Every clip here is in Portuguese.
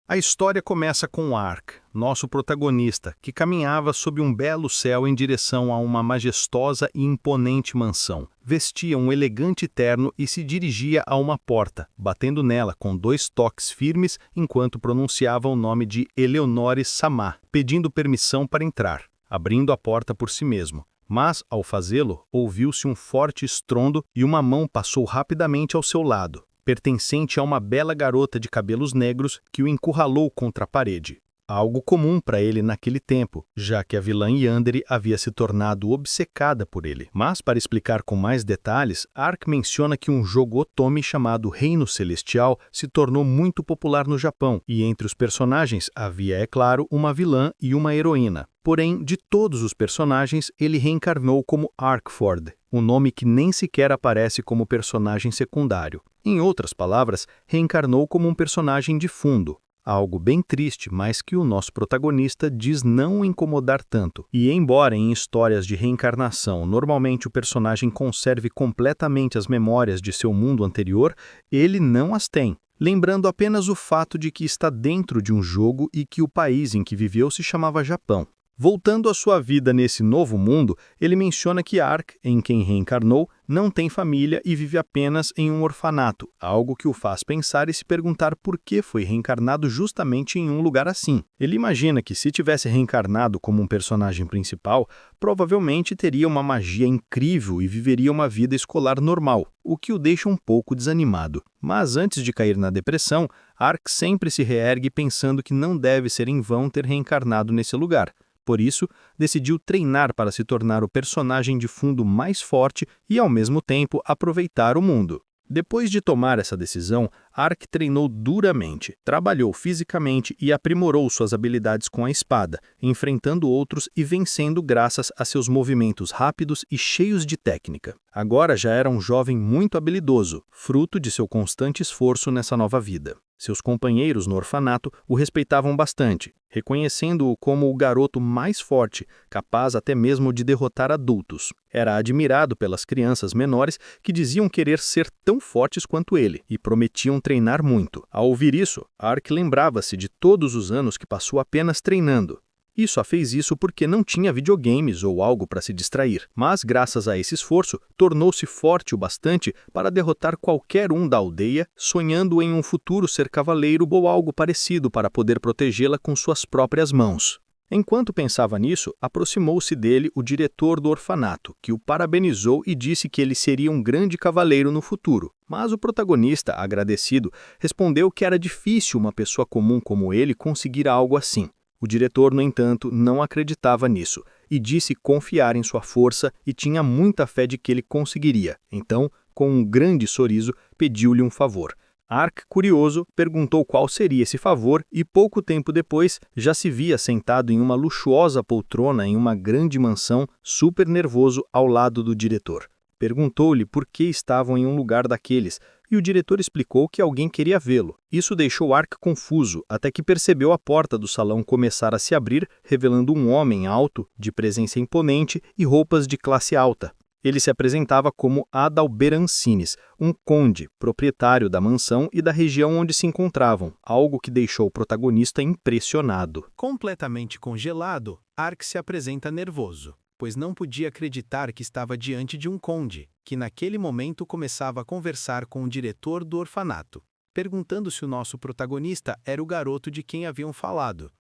A história começa com Ark, nosso protagonista, que caminhava sob um belo céu em direção a uma majestosa e imponente mansão. Vestia um elegante terno e se dirigia a uma porta, batendo nela com 2 toques firmes enquanto pronunciava o nome de Eleonore Samá, pedindo permissão para entrar, abrindo a porta por si mesmo. Mas, ao fazê-lo, ouviu-se um forte estrondo e uma mão passou rapidamente ao seu lado, pertencente a uma bela garota de cabelos negros que o encurralou contra a parede. Algo comum para ele naquele tempo, já que a vilã Yandere havia se tornado obcecada por ele. Mas, para explicar com mais detalhes, Ark menciona que um jogo otome chamado Reino Celestial se tornou muito popular no Japão, e entre os personagens havia, é claro, uma vilã e uma heroína. Porém, de todos os personagens, ele reencarnou como Arkford, um nome que nem sequer aparece como personagem secundário. Em outras palavras, reencarnou como um personagem de fundo. Algo bem triste, mas que o nosso protagonista diz não o incomodar tanto. E embora em histórias de reencarnação normalmente o personagem conserve completamente as memórias de seu mundo anterior, ele não as tem, lembrando apenas o fato de que está dentro de um jogo e que o país em que viveu se chamava Japão. Voltando à sua vida nesse novo mundo, ele menciona que Ark, em quem reencarnou, não tem família e vive apenas em um orfanato, algo que o faz pensar e se perguntar por que foi reencarnado justamente em um lugar assim. Ele imagina que se tivesse reencarnado como um personagem principal, provavelmente teria uma magia incrível e viveria uma vida escolar normal, o que o deixa um pouco desanimado. Mas antes de cair na depressão, Ark sempre se reergue pensando que não deve ser em vão ter reencarnado nesse lugar. Por isso, decidiu treinar para se tornar o personagem de fundo mais forte e, ao mesmo tempo, aproveitar o mundo. Depois de tomar essa decisão, Ark treinou duramente, trabalhou fisicamente e aprimorou suas habilidades com a espada, enfrentando outros e vencendo graças a seus movimentos rápidos e cheios de técnica. Agora já era um jovem muito habilidoso, fruto de seu constante esforço nessa nova vida. Seus companheiros no orfanato o respeitavam bastante, reconhecendo-o como o garoto mais forte, capaz até mesmo de derrotar adultos. Era admirado pelas crianças menores que diziam querer ser tão fortes quanto ele e prometiam treinar muito. Ao ouvir isso, Ark lembrava-se de todos os anos que passou apenas treinando. E só fez isso porque não tinha videogames ou algo para se distrair. Mas, graças a esse esforço, tornou-se forte o bastante para derrotar qualquer um da aldeia, sonhando em um futuro ser cavaleiro ou algo parecido para poder protegê-la com suas próprias mãos. Enquanto pensava nisso, aproximou-se dele o diretor do orfanato, que o parabenizou e disse que ele seria um grande cavaleiro no futuro. Mas o protagonista, agradecido, respondeu que era difícil uma pessoa comum como ele conseguir algo assim. O diretor, no entanto, não acreditava nisso e disse confiar em sua força e tinha muita fé de que ele conseguiria. Então, com um grande sorriso, pediu-lhe um favor. Ark, curioso, perguntou qual seria esse favor e pouco tempo depois já se via sentado em uma luxuosa poltrona em uma grande mansão, super nervoso ao lado do diretor. Perguntou-lhe por que estavam em um lugar daqueles, e o diretor explicou que alguém queria vê-lo. Isso deixou Ark confuso, até que percebeu a porta do salão começar a se abrir, revelando um homem alto, de presença imponente e roupas de classe alta. Ele se apresentava como Adalberancines, um conde, proprietário da mansão e da região onde se encontravam, algo que deixou o protagonista impressionado. Completamente congelado, Ark se apresenta nervoso, pois não podia acreditar que estava diante de um conde, que naquele momento começava a conversar com o diretor do orfanato, perguntando se o nosso protagonista era o garoto de quem haviam falado.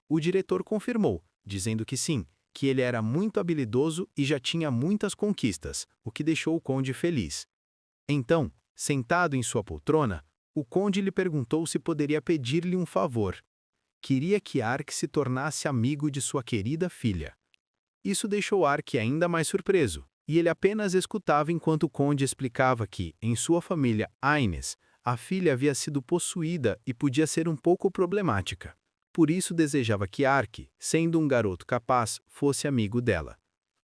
O diretor confirmou, dizendo que sim, que ele era muito habilidoso e já tinha muitas conquistas, o que deixou o conde feliz. Então, sentado em sua poltrona, o conde lhe perguntou se poderia pedir-lhe um favor. Queria que Ark se tornasse amigo de sua querida filha. Isso deixou Ark ainda mais surpreso, e ele apenas escutava enquanto o conde explicava que, em sua família Aines, a filha havia sido possuída e podia ser um pouco problemática. Por isso desejava que Ark, sendo um garoto capaz, fosse amigo dela.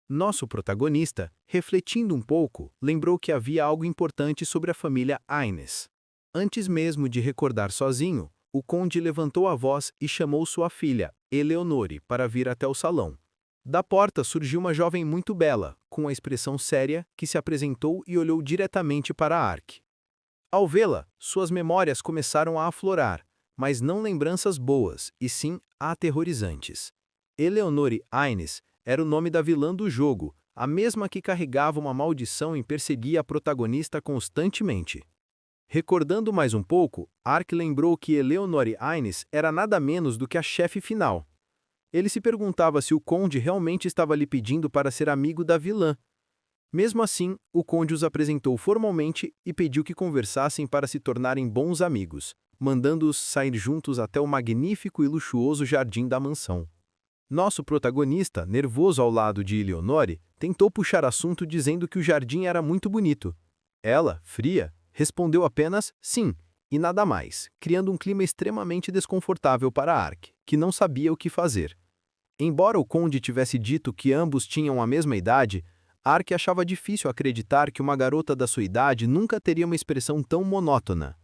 Nosso protagonista, refletindo um pouco, lembrou que havia algo importante sobre a família Aines. Antes mesmo de recordar sozinho, o conde levantou a voz e chamou sua filha, Eleonore, para vir até o salão. Da porta surgiu uma jovem muito bela, com a expressão séria, que se apresentou e olhou diretamente para Ark. Ao vê-la, suas memórias começaram a aflorar, mas não lembranças boas, e sim aterrorizantes. Eleonore Aines era o nome da vilã do jogo, a mesma que carregava uma maldição e perseguia a protagonista constantemente. Recordando mais um pouco, Ark lembrou que Eleonore Aines era nada menos do que a chefe final. Ele se perguntava se o conde realmente estava lhe pedindo para ser amigo da vilã. Mesmo assim, o conde os apresentou formalmente e pediu que conversassem para se tornarem bons amigos, mandando-os sair juntos até o magnífico e luxuoso jardim da mansão. Nosso protagonista, nervoso ao lado de Eleonore, tentou puxar assunto dizendo que o jardim era muito bonito. Ela, fria, respondeu apenas sim, e nada mais, criando um clima extremamente desconfortável para Ark, que não sabia o que fazer. Embora o conde tivesse dito que ambos tinham a mesma idade, Ark achava difícil acreditar que uma garota da sua idade nunca teria uma expressão tão monótona.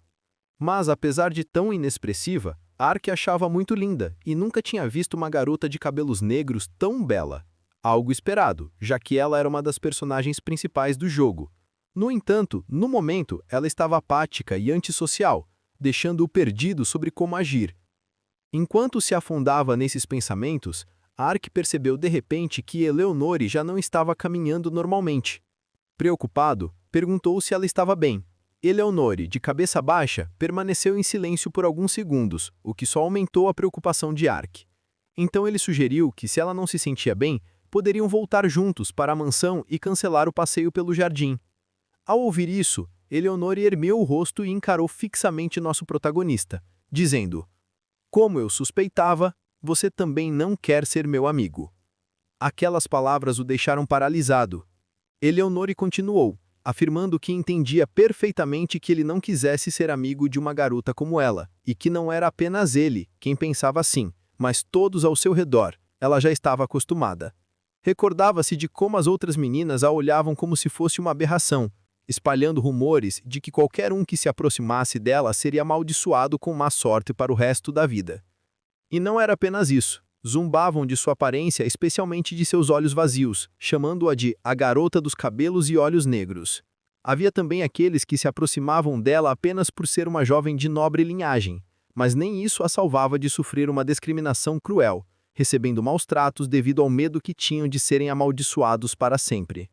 Mas, apesar de tão inexpressiva, Ark achava muito linda e nunca tinha visto uma garota de cabelos negros tão bela. Algo esperado, já que ela era uma das personagens principais do jogo. No entanto, no momento, ela estava apática e antissocial, deixando-o perdido sobre como agir. Enquanto se afundava nesses pensamentos, Ark percebeu de repente que Eleonore já não estava caminhando normalmente. Preocupado, perguntou se ela estava bem. Eleonore, de cabeça baixa, permaneceu em silêncio por alguns segundos, o que só aumentou a preocupação de Ark. Então ele sugeriu que, se ela não se sentia bem, poderiam voltar juntos para a mansão e cancelar o passeio pelo jardim. Ao ouvir isso, Eleonore ergueu o rosto e encarou fixamente nosso protagonista, dizendo: "Como eu suspeitava, você também não quer ser meu amigo." Aquelas palavras o deixaram paralisado. Eleonore continuou, afirmando que entendia perfeitamente que ele não quisesse ser amigo de uma garota como ela, e que não era apenas ele quem pensava assim, mas todos ao seu redor. Ela já estava acostumada. Recordava-se de como as outras meninas a olhavam como se fosse uma aberração, espalhando rumores de que qualquer um que se aproximasse dela seria amaldiçoado com má sorte para o resto da vida. E não era apenas isso. Zombavam de sua aparência, especialmente de seus olhos vazios, chamando-a de a garota dos cabelos e olhos negros. Havia também aqueles que se aproximavam dela apenas por ser uma jovem de nobre linhagem, mas nem isso a salvava de sofrer uma discriminação cruel, recebendo maus tratos devido ao medo que tinham de serem amaldiçoados para sempre.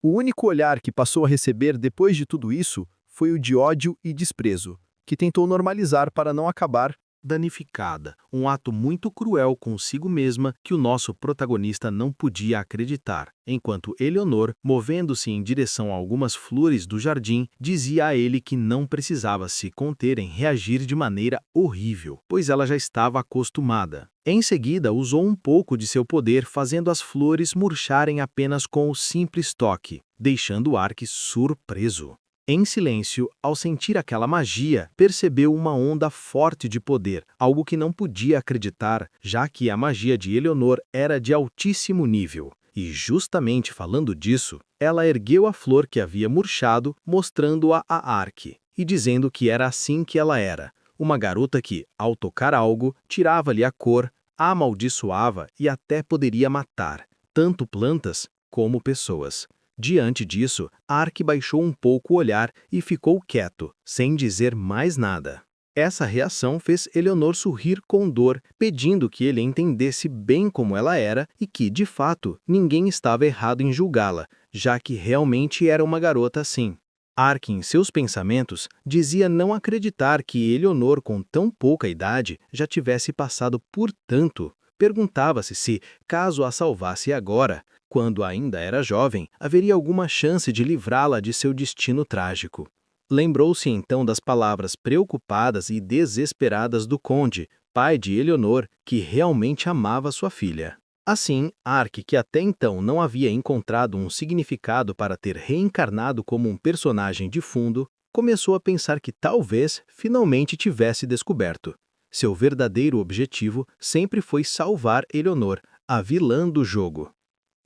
O único olhar que passou a receber depois de tudo isso foi o de ódio e desprezo, que tentou normalizar para não acabar danificada, um ato muito cruel consigo mesma que o nosso protagonista não podia acreditar, enquanto Eleonor, movendo-se em direção a algumas flores do jardim, dizia a ele que não precisava se conter em reagir de maneira horrível, pois ela já estava acostumada. Em seguida, usou um pouco de seu poder, fazendo as flores murcharem apenas com o simples toque, deixando Ark surpreso. Em silêncio, ao sentir aquela magia, percebeu uma onda forte de poder, algo que não podia acreditar, já que a magia de Eleonor era de altíssimo nível. E justamente falando disso, ela ergueu a flor que havia murchado, mostrando-a a Ark, e dizendo que era assim que ela era, uma garota que, ao tocar algo, tirava-lhe a cor, a amaldiçoava e até poderia matar, tanto plantas como pessoas. Diante disso, Ark baixou um pouco o olhar e ficou quieto, sem dizer mais nada. Essa reação fez Eleonor sorrir com dor, pedindo que ele entendesse bem como ela era e que, de fato, ninguém estava errado em julgá-la, já que realmente era uma garota assim. Ark, em seus pensamentos, dizia não acreditar que Eleonor, com tão pouca idade, já tivesse passado por tanto. Perguntava-se se, caso a salvasse agora, quando ainda era jovem, haveria alguma chance de livrá-la de seu destino trágico. Lembrou-se então das palavras preocupadas e desesperadas do conde, pai de Eleonor, que realmente amava sua filha. Assim, Ark, que até então não havia encontrado um significado para ter reencarnado como um personagem de fundo, começou a pensar que talvez finalmente tivesse descoberto. Seu verdadeiro objetivo sempre foi salvar Eleonor, a vilã do jogo.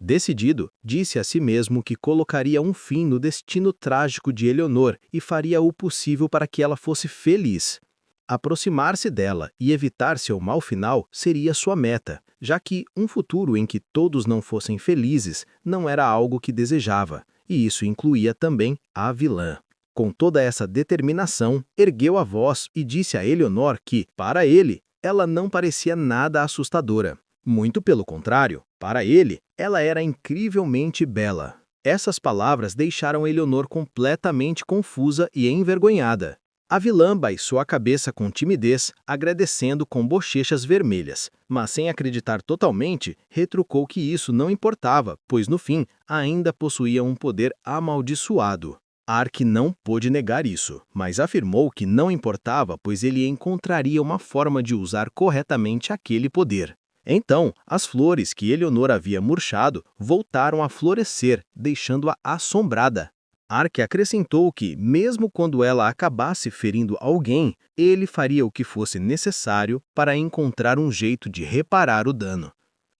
Decidido, disse a si mesmo que colocaria um fim no destino trágico de Eleonor e faria o possível para que ela fosse feliz. Aproximar-se dela e evitar seu mau final seria sua meta, já que um futuro em que todos não fossem felizes não era algo que desejava, e isso incluía também a vilã. Com toda essa determinação, ergueu a voz e disse a Eleanor que, para ele, ela não parecia nada assustadora. Muito pelo contrário, para ele, ela era incrivelmente bela. Essas palavras deixaram Eleanor completamente confusa e envergonhada. A vilã baixou a cabeça com timidez, agradecendo com bochechas vermelhas, mas sem acreditar totalmente, retrucou que isso não importava, pois no fim ainda possuía um poder amaldiçoado. Ark não pôde negar isso, mas afirmou que não importava, pois ele encontraria uma forma de usar corretamente aquele poder. Então, as flores que Eleanor havia murchado voltaram a florescer, deixando-a assombrada. Ark acrescentou que, mesmo quando ela acabasse ferindo alguém, ele faria o que fosse necessário para encontrar um jeito de reparar o dano.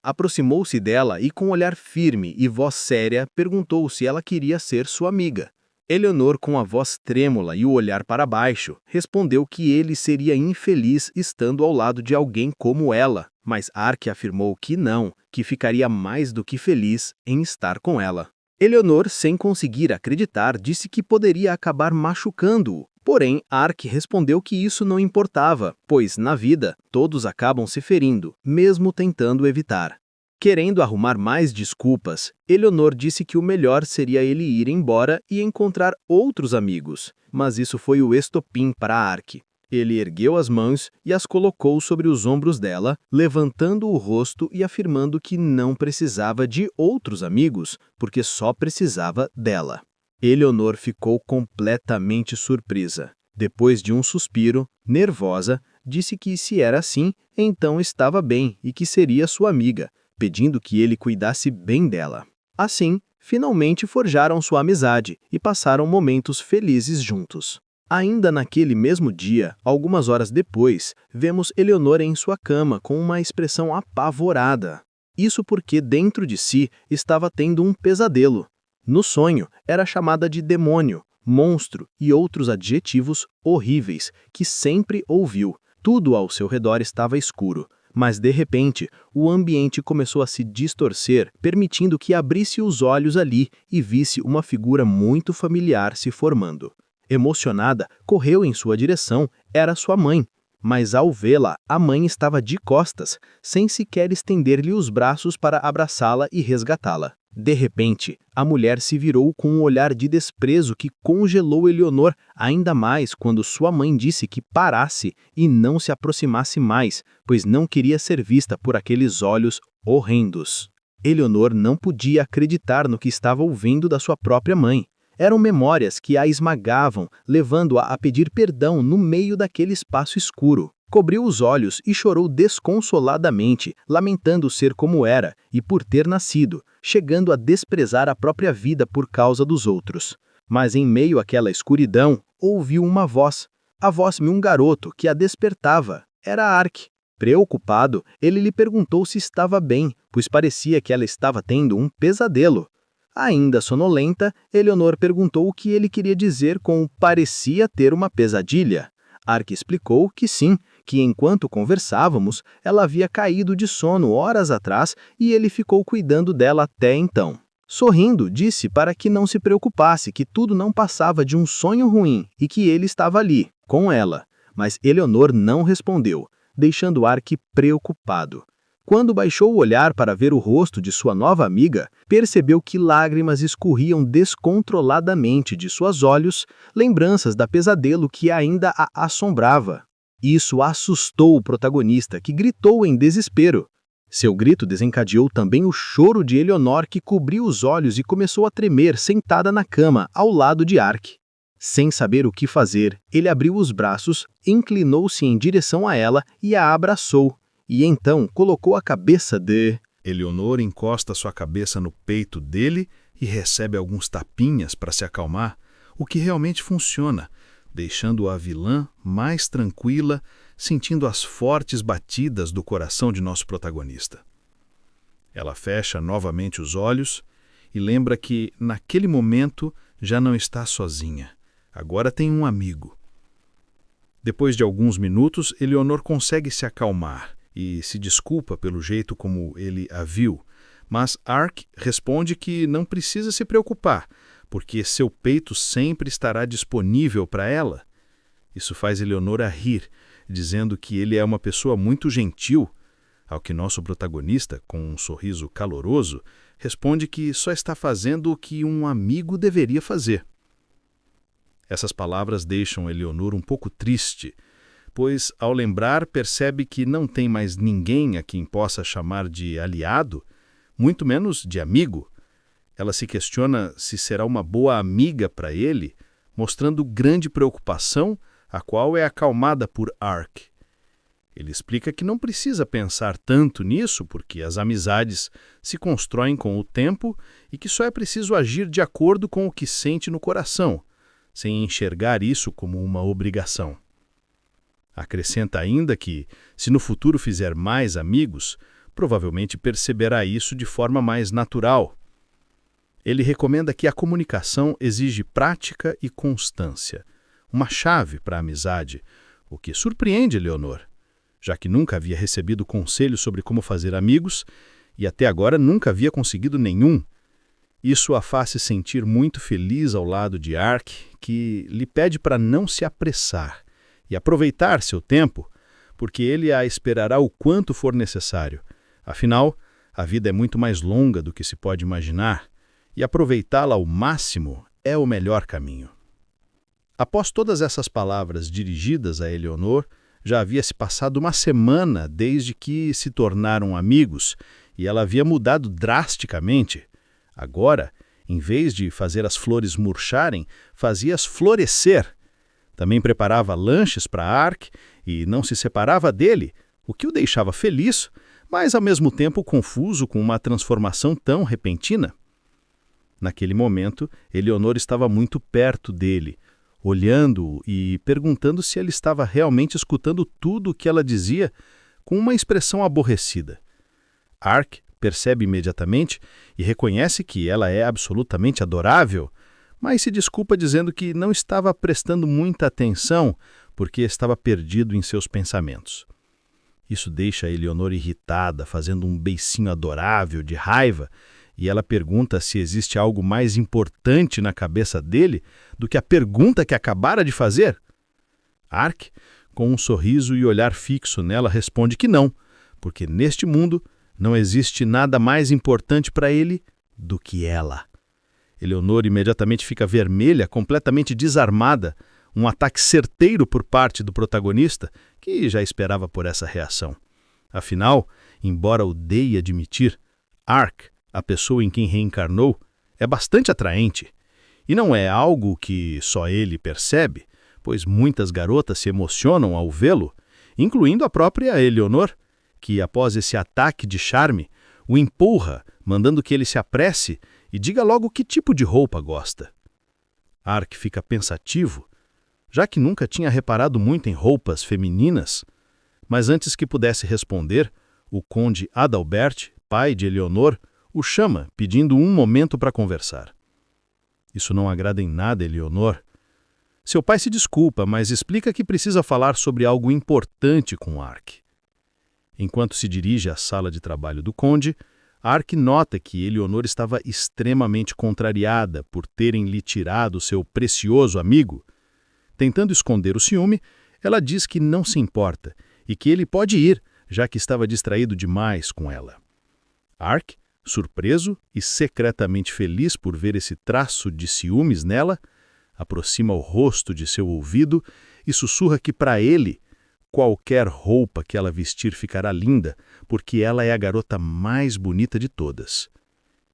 Aproximou-se dela e, com um olhar firme e voz séria, perguntou se ela queria ser sua amiga. Eleanor, com a voz trêmula e o olhar para baixo, respondeu que ele seria infeliz estando ao lado de alguém como ela, mas Ark afirmou que não, que ficaria mais do que feliz em estar com ela. Eleanor, sem conseguir acreditar, disse que poderia acabar machucando-o. Porém, Ark respondeu que isso não importava, pois, na vida, todos acabam se ferindo, mesmo tentando evitar. Querendo arrumar mais desculpas, Eleanor disse que o melhor seria ele ir embora e encontrar outros amigos, mas isso foi o estopim para Ark. Ele ergueu as mãos e as colocou sobre os ombros dela, levantando o rosto e afirmando que não precisava de outros amigos, porque só precisava dela. Eleanor ficou completamente surpresa. Depois de um suspiro, nervosa, disse que se era assim, então estava bem e que seria sua amiga, pedindo que ele cuidasse bem dela. Assim, finalmente forjaram sua amizade e passaram momentos felizes juntos. Ainda naquele mesmo dia, algumas horas depois, vemos Eleanor em sua cama com uma expressão apavorada. Isso porque dentro de si estava tendo um pesadelo. No sonho, era chamada de demônio, monstro e outros adjetivos horríveis que sempre ouviu. Tudo ao seu redor estava escuro. Mas, de repente, o ambiente começou a se distorcer, permitindo que abrisse os olhos ali e visse uma figura muito familiar se formando. Emocionada, correu em sua direção, era sua mãe. Mas ao vê-la, a mãe estava de costas, sem sequer estender-lhe os braços para abraçá-la e resgatá-la. De repente, a mulher se virou com um olhar de desprezo que congelou Eleanor, ainda mais quando sua mãe disse que parasse e não se aproximasse mais, pois não queria ser vista por aqueles olhos horrendos. Eleanor não podia acreditar no que estava ouvindo da sua própria mãe. Eram memórias que a esmagavam, levando-a a pedir perdão no meio daquele espaço escuro. Cobriu os olhos e chorou desconsoladamente, lamentando ser como era e por ter nascido, chegando a desprezar a própria vida por causa dos outros. Mas em meio àquela escuridão, ouviu uma voz. A voz de um garoto que a despertava. Era Ark. Preocupado, ele lhe perguntou se estava bem, pois parecia que ela estava tendo um pesadelo. Ainda sonolenta, Eleanor perguntou o que ele queria dizer com parecia ter uma pesadilha. Ark explicou que sim, que enquanto conversávamos, ela havia caído de sono horas atrás e ele ficou cuidando dela até então. Sorrindo, disse para que não se preocupasse, que tudo não passava de um sonho ruim e que ele estava ali, com ela. Mas Eleanor não respondeu, deixando Ark preocupado. Quando baixou o olhar para ver o rosto de sua nova amiga, percebeu que lágrimas escorriam descontroladamente de seus olhos, lembranças da pesadelo que ainda a assombrava. Isso assustou o protagonista, que gritou em desespero. Seu grito desencadeou também o choro de Eleanor, que cobriu os olhos e começou a tremer sentada na cama, ao lado de Ark. Sem saber o que fazer, ele abriu os braços, inclinou-se em direção a ela e a abraçou. E então colocou a cabeça de... Eleanor encosta sua cabeça no peito dele e recebe alguns tapinhas para se acalmar, o que realmente funciona, deixando a vilã mais tranquila, sentindo as fortes batidas do coração de nosso protagonista. Ela fecha novamente os olhos e lembra que, naquele momento, já não está sozinha. Agora tem um amigo. Depois de alguns minutos, Eleanor consegue se acalmar e se desculpa pelo jeito como ele a viu, mas Ark responde que não precisa se preocupar, porque seu peito sempre estará disponível para ela. Isso faz Eleonora rir, dizendo que ele é uma pessoa muito gentil, ao que nosso protagonista, com um sorriso caloroso, responde que só está fazendo o que um amigo deveria fazer. Essas palavras deixam Eleonora um pouco triste, pois, ao lembrar, percebe que não tem mais ninguém a quem possa chamar de aliado, muito menos de amigo. Ela se questiona se será uma boa amiga para ele, mostrando grande preocupação, a qual é acalmada por Ark. Ele explica que não precisa pensar tanto nisso, porque as amizades se constroem com o tempo e que só é preciso agir de acordo com o que sente no coração, sem enxergar isso como uma obrigação. Acrescenta ainda que, se no futuro fizer mais amigos, provavelmente perceberá isso de forma mais natural. Ele recomenda que a comunicação exige prática e constância, uma chave para a amizade, o que surpreende Eleonor, já que nunca havia recebido conselho sobre como fazer amigos e até agora nunca havia conseguido nenhum. Isso a faz se sentir muito feliz ao lado de Ark, que lhe pede para não se apressar e aproveitar seu tempo, porque ele a esperará o quanto for necessário. Afinal, a vida é muito mais longa do que se pode imaginar, e aproveitá-la ao máximo é o melhor caminho. Após todas essas palavras dirigidas a Eleonor, já havia se passado uma semana desde que se tornaram amigos e ela havia mudado drasticamente. Agora, em vez de fazer as flores murcharem, fazia-as florescer. Também preparava lanches para Ark e não se separava dele, o que o deixava feliz, mas ao mesmo tempo confuso com uma transformação tão repentina. Naquele momento, Eleonor estava muito perto dele, olhando-o e perguntando se ele estava realmente escutando tudo o que ela dizia com uma expressão aborrecida. Ark percebe imediatamente e reconhece que ela é absolutamente adorável, mas se desculpa dizendo que não estava prestando muita atenção porque estava perdido em seus pensamentos. Isso deixa Eleonor irritada, fazendo um beicinho adorável de raiva, e ela pergunta se existe algo mais importante na cabeça dele do que a pergunta que acabara de fazer. Ark, com um sorriso e olhar fixo nela, responde que não, porque neste mundo não existe nada mais importante para ele do que ela. Eleonor imediatamente fica vermelha, completamente desarmada, um ataque certeiro por parte do protagonista, que já esperava por essa reação. Afinal, embora odeie admitir, Ark, a pessoa em quem reencarnou, é bastante atraente. E não é algo que só ele percebe, pois muitas garotas se emocionam ao vê-lo, incluindo a própria Eleonor, que, após esse ataque de charme, o empurra, mandando que ele se apresse e diga logo que tipo de roupa gosta. Ark fica pensativo, já que nunca tinha reparado muito em roupas femininas, mas antes que pudesse responder, o conde Adalbert, pai de Eleonor, o chama, pedindo um momento para conversar. Isso não agrada em nada a Eleonor. Seu pai se desculpa, mas explica que precisa falar sobre algo importante com Ark. Enquanto se dirige à sala de trabalho do conde, Ark nota que Eleonor estava extremamente contrariada por terem lhe tirado seu precioso amigo. Tentando esconder o ciúme, ela diz que não se importa e que ele pode ir, já que estava distraído demais com ela. Ark, surpreso e secretamente feliz por ver esse traço de ciúmes nela, aproxima o rosto de seu ouvido e sussurra que para ele, qualquer roupa que ela vestir ficará linda, porque ela é a garota mais bonita de todas.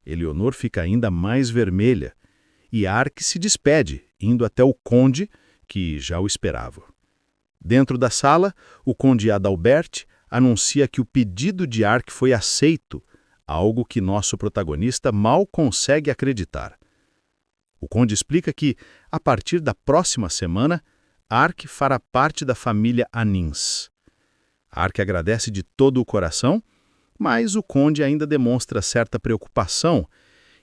Eleonor fica ainda mais vermelha e Ark se despede, indo até o conde, que já o esperava. Dentro da sala, o conde Adalbert anuncia que o pedido de Ark foi aceito, algo que nosso protagonista mal consegue acreditar. O conde explica que, a partir da próxima semana, Ark fará parte da família Anins. Ark agradece de todo o coração, mas o conde ainda demonstra certa preocupação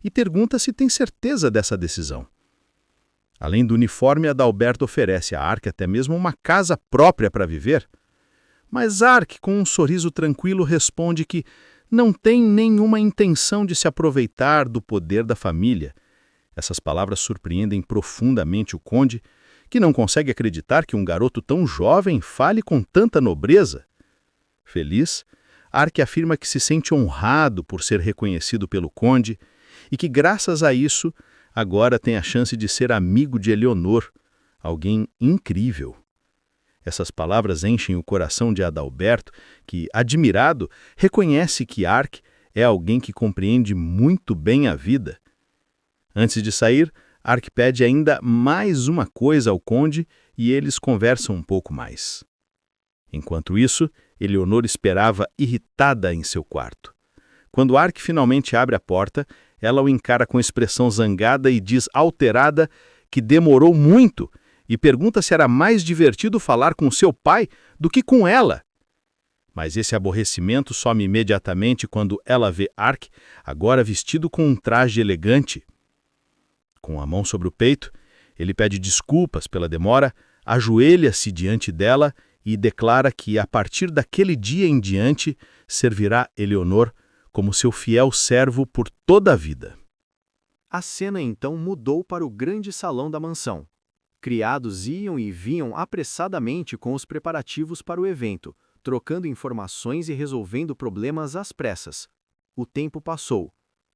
e pergunta se tem certeza dessa decisão. Além do uniforme, Adalberto oferece a Ark até mesmo uma casa própria para viver. Mas Ark, com um sorriso tranquilo, responde que não tem nenhuma intenção de se aproveitar do poder da família Essas palavras surpreendem profundamente o conde, que não consegue acreditar que um garoto tão jovem fale com tanta nobreza. Feliz, Ark afirma que se sente honrado por ser reconhecido pelo conde e que, graças a isso, agora tem a chance de ser amigo de Eleonor, alguém incrível. Essas palavras enchem o coração de Adalberto, que, admirado, reconhece que Ark é alguém que compreende muito bem a vida. Antes de sair, Ark pede ainda mais uma coisa ao conde e eles conversam um pouco mais. Enquanto isso, Eleonor esperava irritada em seu quarto. Quando Ark finalmente abre a porta, ela o encara com expressão zangada e diz alterada que demorou muito e pergunta se era mais divertido falar com seu pai do que com ela. Mas esse aborrecimento some imediatamente quando ela vê Ark agora vestido com um traje elegante. Com a mão sobre o peito, ele pede desculpas pela demora, ajoelha-se diante dela e declara que, a partir daquele dia em diante, servirá Eleonor como seu fiel servo por toda a vida. A cena então mudou para o grande salão da mansão. Criados iam e vinham apressadamente com os preparativos para o evento, trocando informações e resolvendo problemas às pressas. O tempo passou.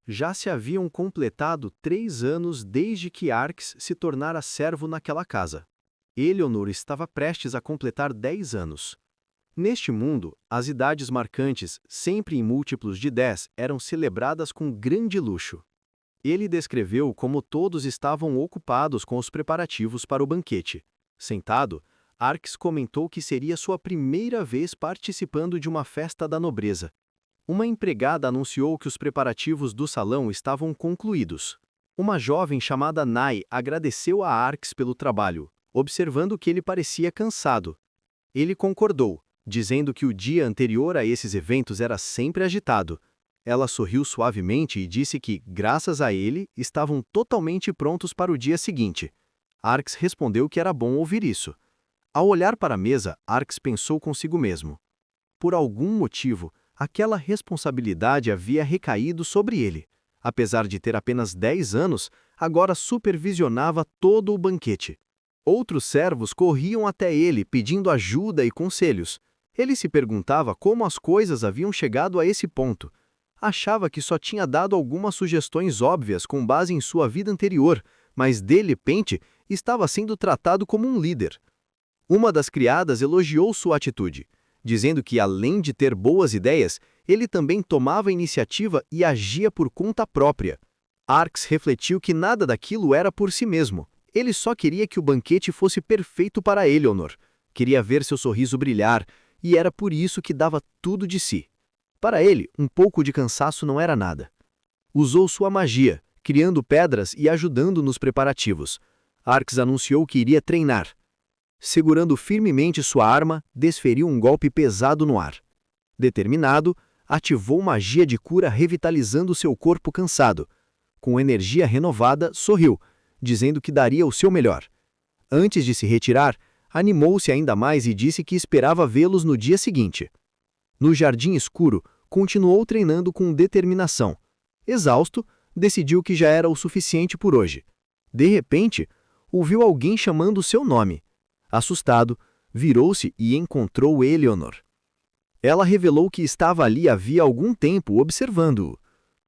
Já se haviam completado 3 anos desde que Arx se tornara servo naquela casa. Eleonor estava prestes a completar 10 anos. Neste mundo, as idades marcantes, sempre em múltiplos de 10, eram celebradas com grande luxo. Ele descreveu como todos estavam ocupados com os preparativos para o banquete. Sentado, Arx comentou que seria sua primeira vez participando de uma festa da nobreza. Uma empregada anunciou que os preparativos do salão estavam concluídos. Uma jovem chamada Nai agradeceu a Arx pelo trabalho, observando que ele parecia cansado. Ele concordou, dizendo que o dia anterior a esses eventos era sempre agitado. Ela sorriu suavemente e disse que, graças a ele, estavam totalmente prontos para o dia seguinte. Arx respondeu que era bom ouvir isso. Ao olhar para a mesa, Arx pensou consigo mesmo. Por algum motivo, aquela responsabilidade havia recaído sobre ele. Apesar de ter apenas 10 anos, agora supervisionava todo o banquete. Outros servos corriam até ele pedindo ajuda e conselhos. Ele se perguntava como as coisas haviam chegado a esse ponto. Achava que só tinha dado algumas sugestões óbvias com base em sua vida anterior, mas de repente estava sendo tratado como um líder. Uma das criadas elogiou sua atitude, dizendo que, além de ter boas ideias, ele também tomava iniciativa e agia por conta própria. Arx refletiu que nada daquilo era por si mesmo. Ele só queria que o banquete fosse perfeito para Eleonor. Queria ver seu sorriso brilhar, e era por isso que dava tudo de si. Para ele, um pouco de cansaço não era nada. Usou sua magia, criando pedras e ajudando nos preparativos. Arx anunciou que iria treinar. Segurando firmemente sua arma, desferiu um golpe pesado no ar. Determinado, ativou magia de cura revitalizando seu corpo cansado. Com energia renovada, sorriu, dizendo que daria o seu melhor. Antes de se retirar, animou-se ainda mais e disse que esperava vê-los no dia seguinte. No jardim escuro, continuou treinando com determinação. Exausto, decidiu que já era o suficiente por hoje. De repente, ouviu alguém chamando seu nome. Assustado, virou-se e encontrou Eleonor. Ela revelou que estava ali havia algum tempo observando-o.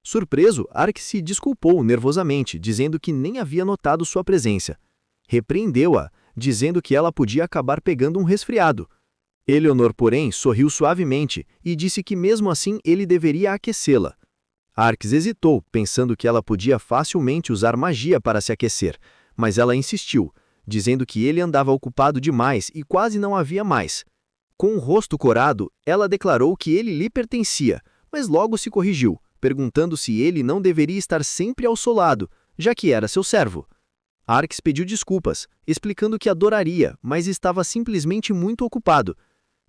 Surpreso, Arx se desculpou nervosamente, dizendo que nem havia notado sua presença. Repreendeu-a, dizendo que ela podia acabar pegando um resfriado. Eleonor, porém, sorriu suavemente e disse que mesmo assim ele deveria aquecê-la. Arx hesitou, pensando que ela podia facilmente usar magia para se aquecer, mas ela insistiu, dizendo que ele andava ocupado demais e quase não havia mais. Com o rosto corado, ela declarou que ele lhe pertencia, mas logo se corrigiu, perguntando se ele não deveria estar sempre ao seu lado, já que era seu servo. Arx pediu desculpas, explicando que adoraria, mas estava simplesmente muito ocupado.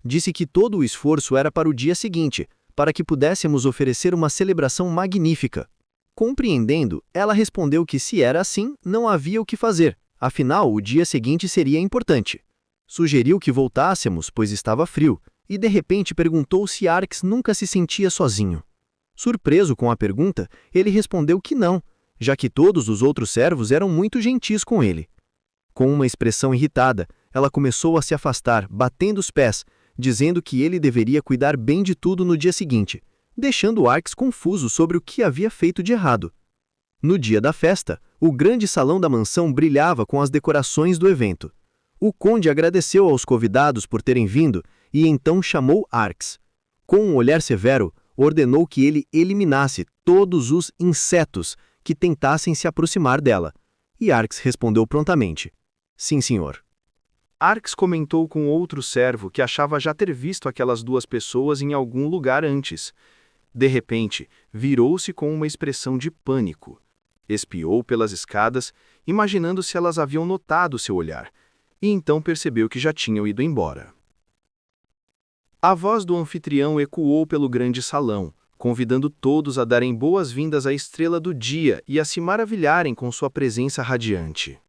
Disse que todo o esforço era para o dia seguinte, para que pudéssemos oferecer uma celebração magnífica. Compreendendo, ela respondeu que se era assim, não havia o que fazer, afinal o dia seguinte seria importante. Sugeriu que voltássemos, pois estava frio, e de repente perguntou se Arx nunca se sentia sozinho. Surpreso com a pergunta, ele respondeu que não, já que todos os outros servos eram muito gentis com ele. Com uma expressão irritada, ela começou a se afastar, batendo os pés, dizendo que ele deveria cuidar bem de tudo no dia seguinte, deixando Arx confuso sobre o que havia feito de errado. No dia da festa, o grande salão da mansão brilhava com as decorações do evento. O conde agradeceu aos convidados por terem vindo e então chamou Arx. Com um olhar severo, ordenou que ele eliminasse todos os insetos que tentassem se aproximar dela. E Arx respondeu prontamente: "Sim, senhor." Arx comentou com outro servo que achava já ter visto aquelas duas pessoas em algum lugar antes. De repente, virou-se com uma expressão de pânico. Espiou pelas escadas, imaginando se elas haviam notado seu olhar, e então percebeu que já tinham ido embora. A voz do anfitrião ecoou pelo grande salão, convidando todos a darem boas-vindas à estrela do dia e a se maravilharem com sua presença radiante.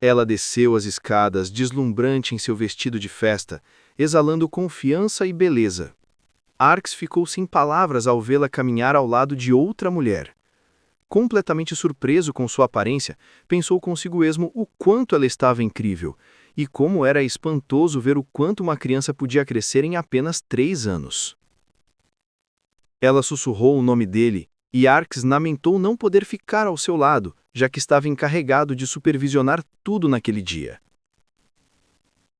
Ela desceu as escadas, deslumbrante em seu vestido de festa, exalando confiança e beleza. Arx ficou sem palavras ao vê-la caminhar ao lado de outra mulher. Completamente surpreso com sua aparência, pensou consigo mesmo o quanto ela estava incrível, e como era espantoso ver o quanto uma criança podia crescer em apenas 3 anos. Ela sussurrou o nome dele, e Arx lamentou não poder ficar ao seu lado, já que estava encarregado de supervisionar tudo naquele dia.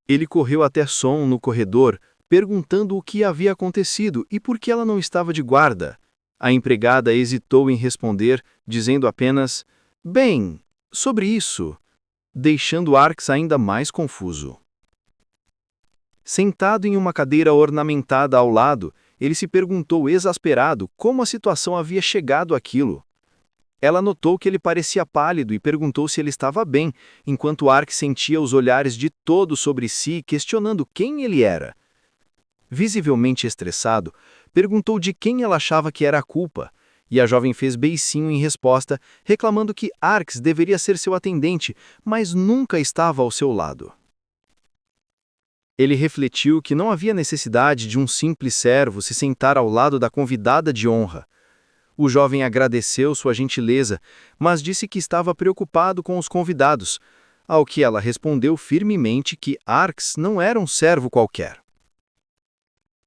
Ele correu até Son no corredor, perguntando o que havia acontecido e por que ela não estava de guarda. A empregada hesitou em responder, dizendo apenas: "Bem, sobre isso", deixando Arx ainda mais confuso. Sentado em uma cadeira ornamentada ao lado, ele se perguntou exasperado como a situação havia chegado àquilo. Ela notou que ele parecia pálido e perguntou se ele estava bem, enquanto Arx sentia os olhares de todos sobre si, questionando quem ele era. Visivelmente estressado, perguntou de quem ela achava que era a culpa, e a jovem fez beicinho em resposta, reclamando que Arx deveria ser seu atendente, mas nunca estava ao seu lado. Ele refletiu que não havia necessidade de um simples servo se sentar ao lado da convidada de honra. O jovem agradeceu sua gentileza, mas disse que estava preocupado com os convidados, ao que ela respondeu firmemente que Arx não era um servo qualquer.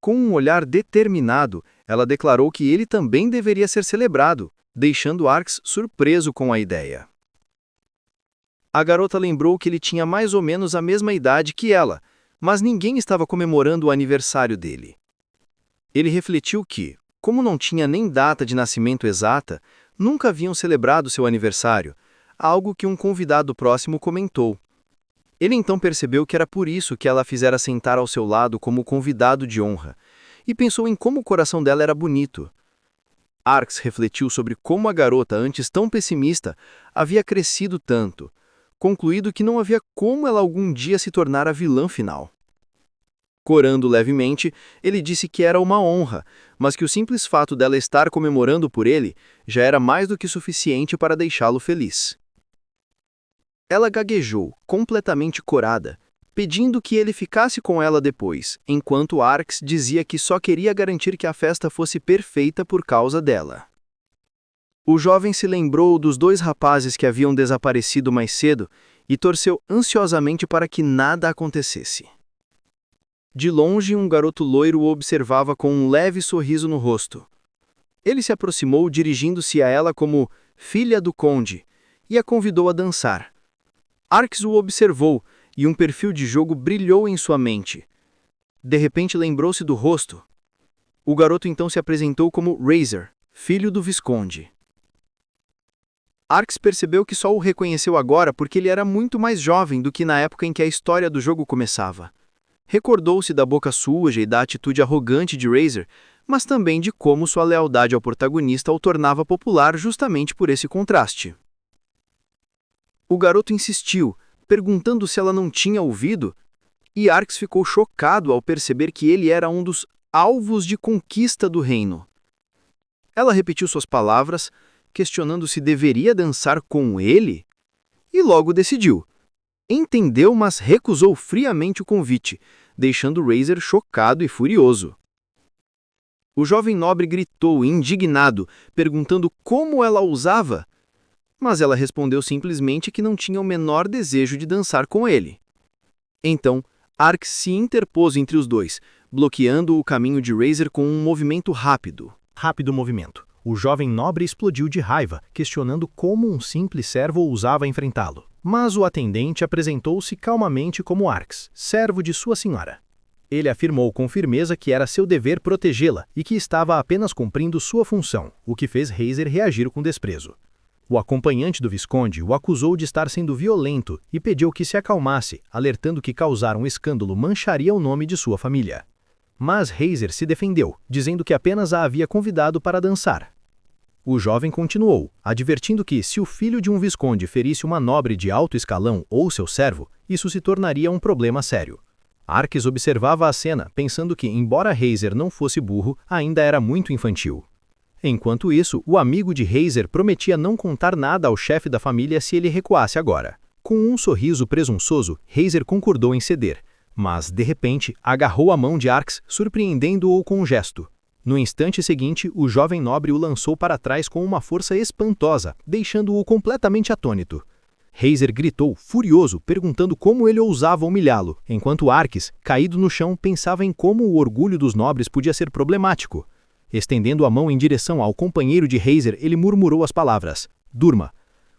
Com um olhar determinado, ela declarou que ele também deveria ser celebrado, deixando Arx surpreso com a ideia. A garota lembrou que ele tinha mais ou menos a mesma idade que ela, mas ninguém estava comemorando o aniversário dele. Ele refletiu que, como não tinha nem data de nascimento exata, nunca haviam celebrado seu aniversário, algo que um convidado próximo comentou. Ele então percebeu que era por isso que ela fizera sentar ao seu lado como convidado de honra, e pensou em como o coração dela era bonito. Arx refletiu sobre como a garota, antes tão pessimista, havia crescido tanto, concluído que não havia como ela algum dia se tornar a vilã final. Corando levemente, ele disse que era uma honra, mas que o simples fato dela estar comemorando por ele já era mais do que suficiente para deixá-lo feliz. Ela gaguejou, completamente corada, pedindo que ele ficasse com ela depois, enquanto Arx dizia que só queria garantir que a festa fosse perfeita por causa dela. O jovem se lembrou dos 2 rapazes que haviam desaparecido mais cedo e torceu ansiosamente para que nada acontecesse. De longe, um garoto loiro o observava com um leve sorriso no rosto. Ele se aproximou dirigindo-se a ela como filha do conde e a convidou a dançar. Arx o observou e um perfil de jogo brilhou em sua mente. De repente lembrou-se do rosto. O garoto então se apresentou como Razor, filho do visconde. Arx percebeu que só o reconheceu agora porque ele era muito mais jovem do que na época em que a história do jogo começava. Recordou-se da boca suja e da atitude arrogante de Razor, mas também de como sua lealdade ao protagonista o tornava popular justamente por esse contraste. O garoto insistiu, perguntando se ela não tinha ouvido, e Arx ficou chocado ao perceber que ele era um dos alvos de conquista do reino. Ela repetiu suas palavras, questionando se deveria dançar com ele, e logo decidiu. Entendeu, mas recusou friamente o convite, deixando Razor chocado e furioso. O jovem nobre gritou, indignado, perguntando como ela ousava. Mas ela respondeu simplesmente que não tinha o menor desejo de dançar com ele. Então, Arx se interpôs entre os dois, bloqueando o caminho de Razer com um movimento rápido. Rápido movimento. O jovem nobre explodiu de raiva, questionando como um simples servo ousava enfrentá-lo. Mas o atendente apresentou-se calmamente como Arx, servo de sua senhora. Ele afirmou com firmeza que era seu dever protegê-la e que estava apenas cumprindo sua função, o que fez Razer reagir com desprezo. O acompanhante do Visconde o acusou de estar sendo violento e pediu que se acalmasse, alertando que causar um escândalo mancharia o nome de sua família. Mas Razer se defendeu, dizendo que apenas a havia convidado para dançar. O jovem continuou, advertindo que, se o filho de um Visconde ferisse uma nobre de alto escalão ou seu servo, isso se tornaria um problema sério. Arx observava a cena, pensando que, embora Razer não fosse burro, ainda era muito infantil. Enquanto isso, o amigo de Razer prometia não contar nada ao chefe da família se ele recuasse agora. Com um sorriso presunçoso, Razer concordou em ceder, mas, de repente, agarrou a mão de Arx, surpreendendo-o com um gesto. No instante seguinte, o jovem nobre o lançou para trás com uma força espantosa, deixando-o completamente atônito. Razer gritou, furioso, perguntando como ele ousava humilhá-lo, enquanto Arx, caído no chão, pensava em como o orgulho dos nobres podia ser problemático. Estendendo a mão em direção ao companheiro de Razer, ele murmurou as palavras, durma.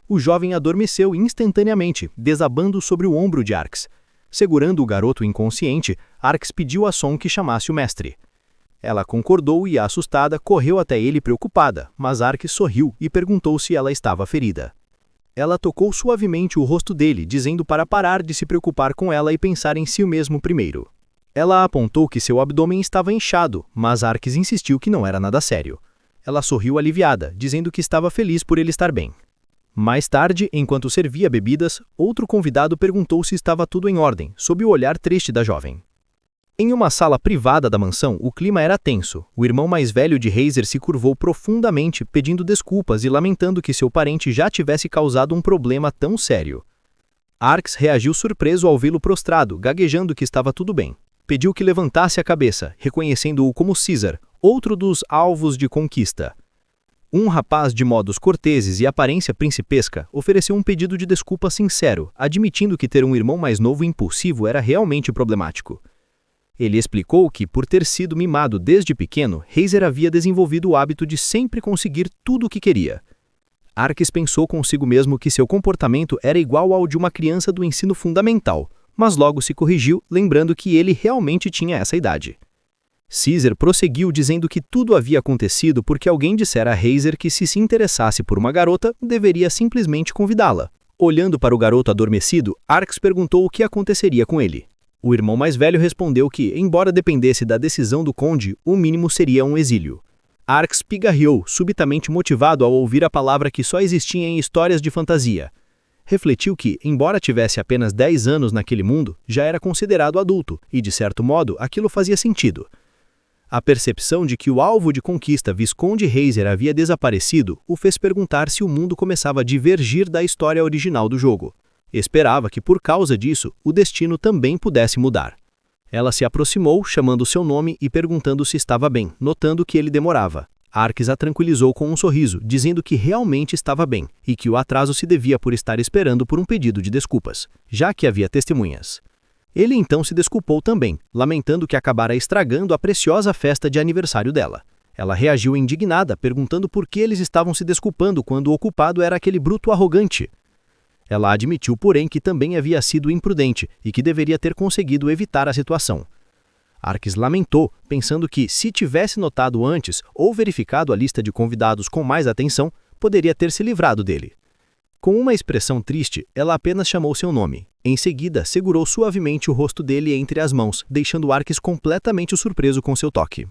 O jovem adormeceu instantaneamente, desabando sobre o ombro de Arx. Segurando o garoto inconsciente, Arx pediu a Son que chamasse o mestre. Ela concordou e, assustada, correu até ele preocupada, mas Arx sorriu e perguntou se ela estava ferida. Ela tocou suavemente o rosto dele, dizendo para parar de se preocupar com ela e pensar em si mesmo primeiro. Ela apontou que seu abdômen estava inchado, mas Arx insistiu que não era nada sério. Ela sorriu aliviada, dizendo que estava feliz por ele estar bem. Mais tarde, enquanto servia bebidas, outro convidado perguntou se estava tudo em ordem, sob o olhar triste da jovem. Em uma sala privada da mansão, o clima era tenso. O irmão mais velho de Razer se curvou profundamente, pedindo desculpas e lamentando que seu parente já tivesse causado um problema tão sério. Arx reagiu surpreso ao vê-lo prostrado, gaguejando que estava tudo bem. Pediu que levantasse a cabeça, reconhecendo-o como Caesar, outro dos alvos de conquista. Um rapaz de modos corteses e aparência principesca ofereceu um pedido de desculpa sincero, admitindo que ter um irmão mais novo e impulsivo era realmente problemático. Ele explicou que, por ter sido mimado desde pequeno, Razer havia desenvolvido o hábito de sempre conseguir tudo o que queria. Arx pensou consigo mesmo que seu comportamento era igual ao de uma criança do ensino fundamental, mas logo se corrigiu, lembrando que ele realmente tinha essa idade. Caesar prosseguiu dizendo que tudo havia acontecido porque alguém dissera a Razer que se interessasse por uma garota, deveria simplesmente convidá-la. Olhando para o garoto adormecido, Arx perguntou o que aconteceria com ele. O irmão mais velho respondeu que, embora dependesse da decisão do conde, o mínimo seria um exílio. Arx pigarreou, subitamente motivado ao ouvir a palavra que só existia em histórias de fantasia. Refletiu que, embora tivesse apenas 10 anos naquele mundo, já era considerado adulto, e de certo modo, aquilo fazia sentido. A percepção de que o alvo de conquista Visconde Razer havia desaparecido o fez perguntar se o mundo começava a divergir da história original do jogo. Esperava que, por causa disso, o destino também pudesse mudar. Ela se aproximou, chamando seu nome e perguntando se estava bem, notando que ele demorava. Arx a tranquilizou com um sorriso, dizendo que realmente estava bem e que o atraso se devia por estar esperando por um pedido de desculpas, já que havia testemunhas. Ele então se desculpou também, lamentando que acabara estragando a preciosa festa de aniversário dela. Ela reagiu indignada, perguntando por que eles estavam se desculpando quando o culpado era aquele bruto arrogante. Ela admitiu, porém, que também havia sido imprudente e que deveria ter conseguido evitar a situação. Arx lamentou, pensando que, se tivesse notado antes ou verificado a lista de convidados com mais atenção, poderia ter se livrado dele. Com uma expressão triste, ela apenas chamou seu nome. Em seguida, segurou suavemente o rosto dele entre as mãos, deixando Arx completamente surpreso com seu toque.